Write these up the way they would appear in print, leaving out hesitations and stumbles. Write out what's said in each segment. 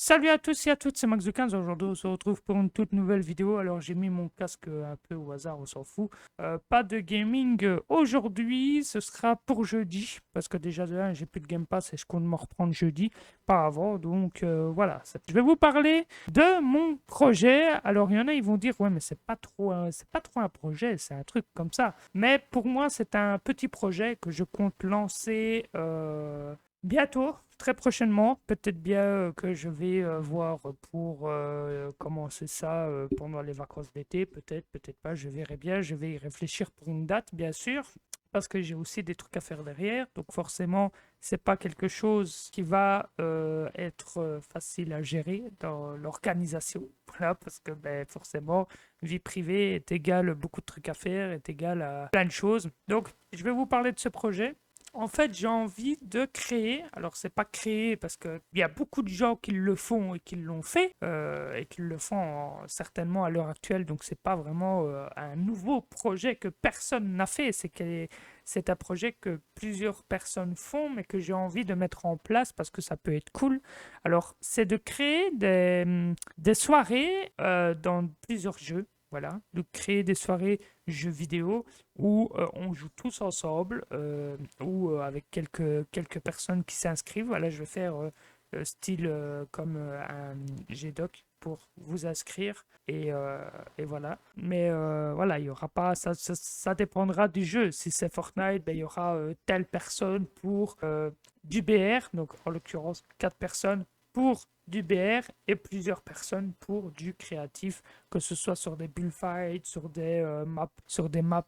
Salut à tous et à toutes, c'est Max de 15. Aujourd'hui, on se retrouve pour une toute nouvelle vidéo. Alors, j'ai mis mon casque un peu au hasard, on s'en fout. Pas de gaming aujourd'hui, ce sera pour jeudi. Parce que déjà, de un, j'ai plus de Game Pass et je compte m'en reprendre jeudi, pas avant. Donc, voilà. Je vais vous parler de mon projet. Alors, il y en a, ils vont dire, ouais, mais c'est pas trop un projet, c'est un truc comme ça. Mais pour moi, c'est un petit projet que je compte lancer. Bientôt, très prochainement, peut-être bien que je vais voir pour commencer ça pendant les vacances d'été, peut-être pas, je verrai bien, je vais y réfléchir pour une date, bien sûr, parce que j'ai aussi des trucs à faire derrière, donc forcément, c'est pas quelque chose qui va être facile à gérer dans l'organisation, voilà, parce que ben, forcément, vie privée est égale beaucoup de trucs à faire, est égale à plein de choses. Donc, je vais vous parler de ce projet. En fait, j'ai envie de créer. Alors, c'est pas créer parce qu'il y a beaucoup de gens qui le font et qui l'ont fait et qui le font certainement à l'heure actuelle. Donc, c'est pas vraiment un nouveau projet que personne n'a fait. C'est un projet que plusieurs personnes font, mais que j'ai envie de mettre en place parce que ça peut être cool. Alors, c'est de créer des soirées dans plusieurs jeux. Voilà, de créer des soirées jeux vidéo où on joue tous ensemble ou avec quelques personnes qui s'inscrivent. Voilà, je vais faire style comme un GDoc pour vous inscrire et voilà. Mais voilà, il y aura pas, ça dépendra du jeu. Si c'est Fortnite, ben, il y aura telle personne pour du BR, donc en l'occurrence 4 personnes pour du BR et plusieurs personnes pour du créatif, que ce soit sur des bullfights, sur des maps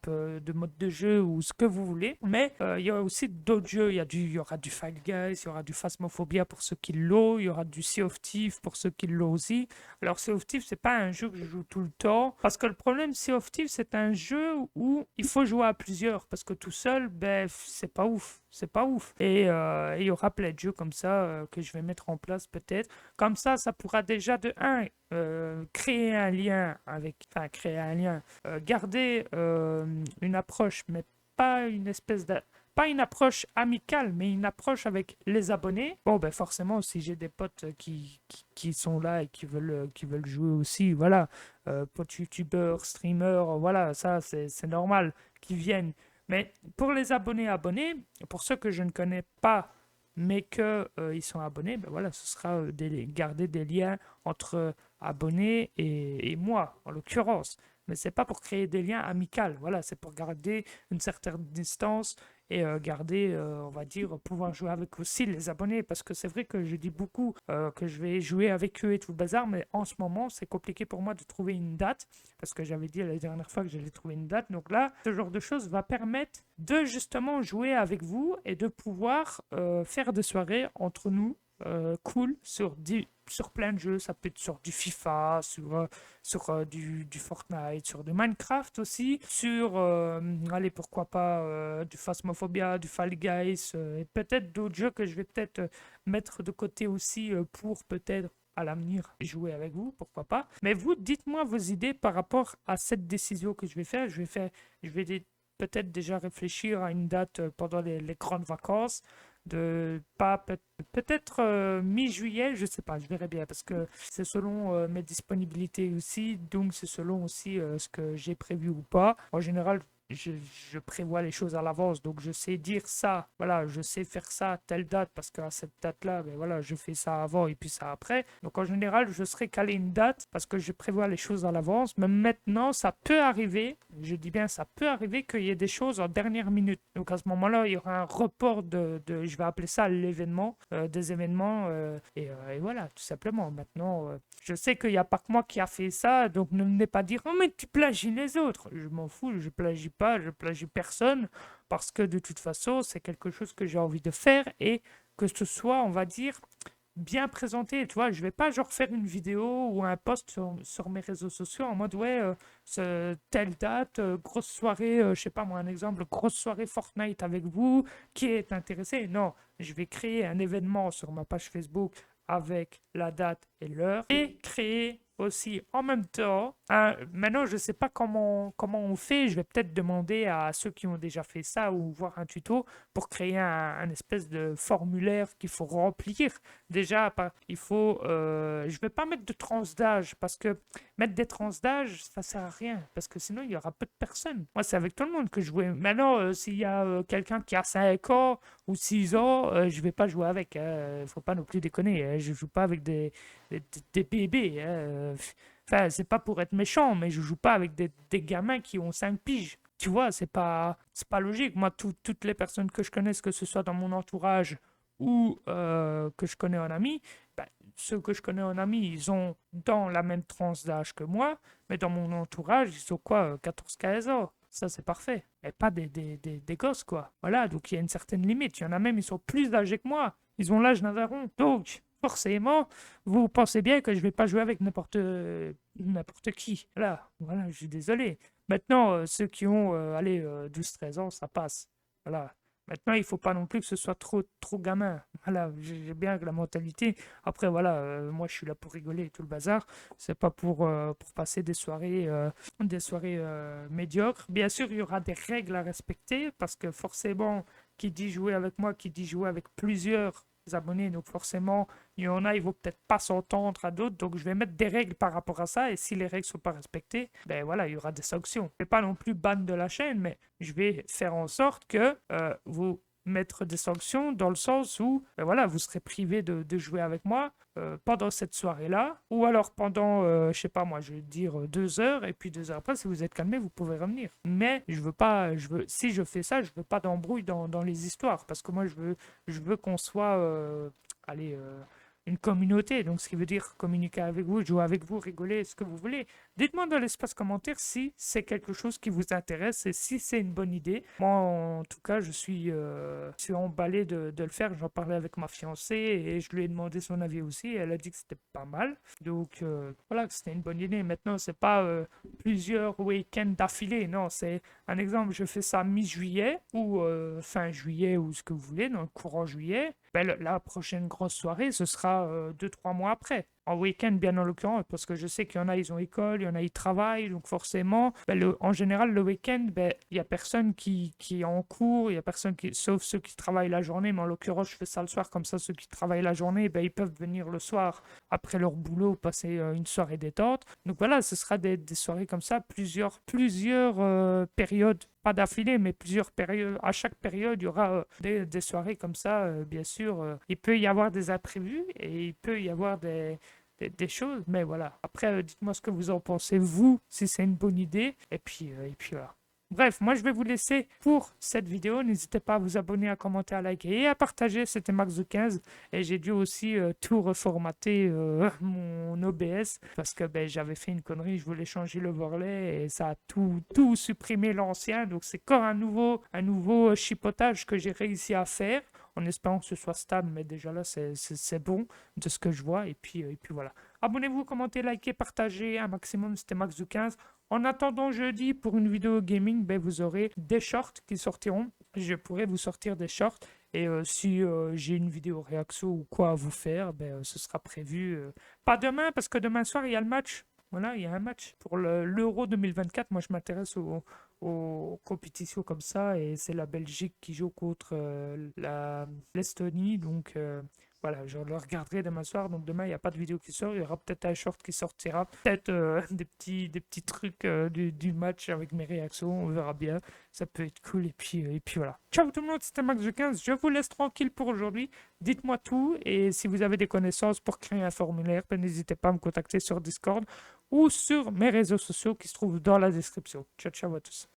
de mode de jeu ou ce que vous voulez. Mais il y a aussi d'autres jeux. Il y aura du Fall Guys, il y aura du Phasmophobia pour ceux qui l'ont, il y aura du Sea of Thieves pour ceux qui l'ont aussi. Alors Sea of Thieves, c'est pas un jeu que je joue tout le temps parce que le problème Sea of Thieves, c'est un jeu où il faut jouer à plusieurs parce que tout seul, ben c'est pas ouf. C'est pas ouf. Et il y aura plein de jeux comme ça que je vais mettre en place peut-être. Comme ça pourra déjà de un créer un lien enfin créer un lien, garder une approche, mais pas une espèce de, pas une approche amicale, mais une approche avec les abonnés. Bon, ben forcément, si j'ai des potes qui sont là et qui veulent jouer aussi, voilà, potes youtubeurs, streamers, voilà, ça c'est normal qu'ils viennent. Mais pour les abonnés, pour ceux que je ne connais pas, mais que ils sont abonnés, ben voilà, ce sera garder des liens entre abonnés et moi, en l'occurrence. Mais c'est pas pour créer des liens amicaux, voilà, c'est pour garder une certaine distance et garder, on va dire, pouvoir jouer avec aussi les abonnés. Parce que c'est vrai que je dis beaucoup que je vais jouer avec eux et tout le bazar, mais en ce moment, c'est compliqué pour moi de trouver une date parce que j'avais dit la dernière fois que j'allais trouver une date. Donc là, ce genre de choses va permettre de justement jouer avec vous et de pouvoir faire des soirées entre nous cool sur plein de jeux. Ça peut être sur du FIFA, sur du Fortnite, sur du Minecraft aussi, sur, allez, pourquoi pas, du Phasmophobia, du Fall Guys, et peut-être d'autres jeux que je vais peut-être mettre de côté aussi pour peut-être à l'avenir jouer avec vous, pourquoi pas. Mais vous, dites-moi vos idées par rapport à cette décision que je vais faire. Je vais peut-être déjà réfléchir à une date pendant les grandes vacances de pas peut-être mi-juillet, je sais pas, je verrai bien parce que c'est selon mes disponibilités aussi, donc c'est selon aussi ce que j'ai prévu ou pas. En général, je prévois les choses à l'avance, donc je sais dire ça, voilà, je sais faire ça à telle date parce qu'à cette date-là, ben voilà, je fais ça avant et puis ça après. Donc en général, je serai calé une date parce que je prévois les choses à l'avance. Mais maintenant, ça peut arriver, je dis bien ça peut arriver qu'il y ait des choses en dernière minute. Donc à ce moment-là, il y aura un report je vais appeler ça l'événement, des événements et voilà, tout simplement. Maintenant, je sais qu'il n'y a pas que moi qui a fait ça, donc ne venez pas dire, oh mais tu plagies les autres. Je m'en fous, je plagie pas, je plagie personne, parce que de toute façon, c'est quelque chose que j'ai envie de faire et que ce soit, on va dire, bien présenté. Tu vois, je vais pas genre faire une vidéo ou un post sur mes réseaux sociaux en mode ouais, telle date, grosse soirée, je sais pas moi, un exemple, grosse soirée Fortnite avec vous, qui est intéressé? Non, je vais créer un événement sur ma page Facebook avec la date et l'heure et créer aussi en même temps. Maintenant, je ne sais pas comment on fait. Je vais peut-être demander à ceux qui ont déjà fait ça ou voir un tuto pour créer un espèce de formulaire qu'il faut remplir. Déjà, il faut. Je ne vais pas mettre de tranche d'âge parce que mettre des tranches d'âge, ça sert à rien parce que sinon il y aura peu de personnes. Moi, c'est avec tout le monde que je jouais. Maintenant, s'il y a quelqu'un qui a 5 ans ou 6 ans, je vais pas jouer avec. Faut pas non plus déconner. Je joue pas avec des bébés. Enfin, c'est pas pour être méchant, mais je joue pas avec des gamins qui ont 5 piges. Tu vois, c'est pas logique. Moi, toutes les personnes que je connaisse, que ce soit dans mon entourage ou que je connais en ami, ben, ceux que je connais en ami, ils ont dans la même tranche d'âge que moi, mais dans mon entourage, ils ont quoi, 14-15 ans. Ça, c'est parfait. Et pas des gosses, quoi. Voilà, donc il y a une certaine limite. Il y en a même, ils sont plus âgés que moi. Ils ont l'âge d'un daron. Donc, forcément, vous pensez bien que je vais pas jouer avec n'importe qui. Voilà, je suis désolé. Maintenant, ceux qui ont, allez, 12-13 ans, ça passe. Voilà. Maintenant, il faut pas non plus que ce soit trop gamin. Voilà, j'ai bien la mentalité. Après, voilà, moi, je suis là pour rigoler et tout le bazar. C'est pas pour passer des soirées médiocres. Bien sûr, il y aura des règles à respecter parce que forcément, qui dit jouer avec moi, qui dit jouer avec plusieurs abonnés, donc forcément, il y en a, ils vont peut-être pas s'entendre à d'autres, donc je vais mettre des règles par rapport à ça, et si les règles sont pas respectées, ben voilà, il y aura des sanctions. Je vais pas non plus ban de la chaîne, mais je vais faire en sorte que vous mettre des sanctions dans le sens où ben voilà, vous serez privé de jouer avec moi pendant cette soirée-là, ou alors pendant, je sais pas moi, je vais dire 2 heures, et puis 2 heures après, si vous êtes calmé, vous pouvez revenir. Mais je veux pas, si je fais ça, je veux pas d'embrouille dans les histoires, parce que moi, je veux qu'on soit, allez, une communauté. Donc, ce qui veut dire communiquer avec vous, jouer avec vous, rigoler, ce que vous voulez. Dites-moi dans l'espace commentaire si c'est quelque chose qui vous intéresse et si c'est une bonne idée. Moi, en tout cas, je suis emballé de le faire. J'en parlais avec ma fiancée et je lui ai demandé son avis aussi. Elle a dit que c'était pas mal. Donc, voilà, que c'était une bonne idée. Maintenant, c'est pas plusieurs week-ends d'affilée. Non, c'est un exemple. Je fais ça mi-juillet ou fin juillet ou ce que vous voulez, dans le courant juillet. Ben, la prochaine grosse soirée, ce sera 2-3 mois après. En week-end, bien en l'occurrence, parce que je sais qu'il y en a, ils ont école, il y en a, ils travaillent, donc forcément, ben, en général, le week-end, ben, il n'y a personne qui est en cours, il y a personne qui, sauf ceux qui travaillent la journée, mais en l'occurrence, je fais ça le soir, comme ça, ceux qui travaillent la journée, ben, ils peuvent venir le soir, après leur boulot, passer une soirée détente. Donc voilà, ce sera des soirées comme ça, plusieurs périodes pas d'affilée, mais plusieurs périodes. À chaque période, il y aura des soirées comme ça, bien sûr. Il peut y avoir des imprévus et il peut y avoir des choses, mais voilà. Après, dites-moi ce que vous en pensez, vous, si c'est une bonne idée. Et puis voilà. Bref, moi je vais vous laisser pour cette vidéo. N'hésitez pas à vous abonner, à commenter, à liker et à partager. C'était Max de 15 et j'ai dû aussi tout reformater mon OBS parce que ben, j'avais fait une connerie. Je voulais changer l'overlay et ça a tout supprimé l'ancien. Donc c'est encore un nouveau chipotage que j'ai réussi à faire en espérant que ce soit stable. Mais déjà là, c'est bon de ce que je vois. Et puis voilà. Abonnez-vous, commentez, likez, partagez un maximum. C'était Max de 15. En attendant jeudi pour une vidéo gaming, ben, vous aurez des shorts qui sortiront. Je pourrai vous sortir des shorts. Et si j'ai une vidéo réaction ou quoi à vous faire, ben, ce sera prévu. Pas demain, parce que demain soir, il y a le match. Voilà, il y a un match pour l'Euro 2024. Moi, je m'intéresse aux compétitions comme ça. Et c'est la Belgique qui joue contre l'Estonie. Donc, voilà, je le regarderai demain soir. Donc demain, il n'y a pas de vidéo qui sort. Il y aura peut-être un short qui sortira. Peut-être des petits trucs du match avec mes réactions. On verra bien. Ça peut être cool. Et puis voilà. Ciao tout le monde, c'était Max de 15. Je vous laisse tranquille pour aujourd'hui. Dites-moi tout. Et si vous avez des connaissances pour créer un formulaire, ben, n'hésitez pas à me contacter sur Discord ou sur mes réseaux sociaux qui se trouvent dans la description. Ciao, ciao à tous.